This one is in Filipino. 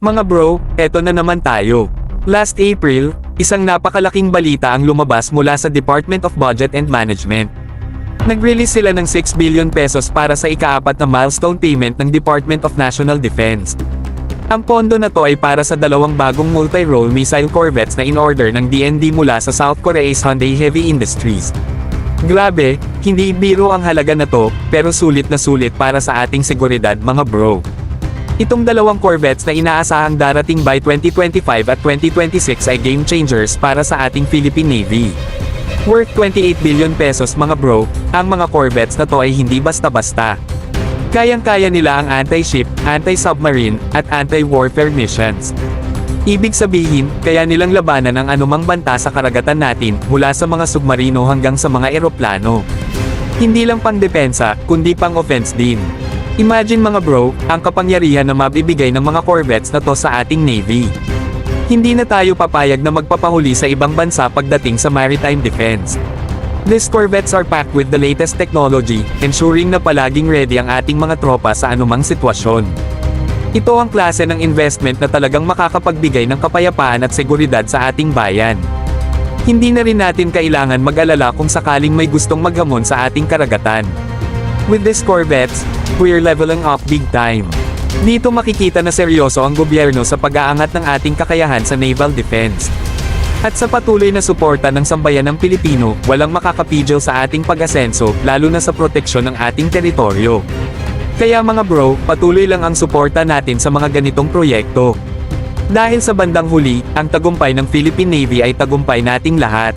Mga bro, eto na naman tayo. Last April, isang napakalaking balita ang lumabas mula sa Department of Budget and Management. Nag-release sila ng 6 billion pesos para sa ika-4 na milestone payment ng Department of National Defense. Ang pondo na to ay para sa dalawang bagong multi-role missile corvettes na in-order ng DND mula sa South Korea's Hyundai Heavy Industries. Grabe, hindi biro ang halaga na to, pero sulit na sulit para sa ating seguridad mga bro. Itong dalawang corvettes na inaasahang darating by 2025 at 2026 ay game changers para sa ating Philippine Navy. Worth 28 billion pesos mga bro, ang mga corvettes na to ay hindi basta-basta. Kayang-kaya nila ang anti-ship, anti-submarine, at anti-warfare missions. Ibig sabihin, kaya nilang labanan ang anumang banta sa karagatan natin, mula sa mga submarino hanggang sa mga eroplano. Hindi lang pang-depensa, kundi pang-offense din. Imagine mga bro, ang kapangyarihan na mabibigay ng mga corvettes na to sa ating Navy. Hindi na tayo papayag na magpapahuli sa ibang bansa pagdating sa maritime defense. These corvettes are packed with the latest technology, ensuring na palaging ready ang ating mga tropa sa anumang sitwasyon. Ito ang klase ng investment na talagang makakapagbigay ng kapayapaan at seguridad sa ating bayan. Hindi na rin natin kailangan mag-alala kung sakaling may gustong maghamon sa ating karagatan. With these corvettes, we're leveling up big time. Dito makikita na seryoso ang gobyerno sa pag-aangat ng ating kakayahan sa naval defense. At sa patuloy na suporta ng sambayan ng Pilipino, walang makakapigil sa ating pag-asenso, lalo na sa proteksyon ng ating teritoryo. Kaya mga bro, patuloy lang ang suporta natin sa mga ganitong proyekto. Dahil sa bandang huli, ang tagumpay ng Philippine Navy ay tagumpay nating lahat.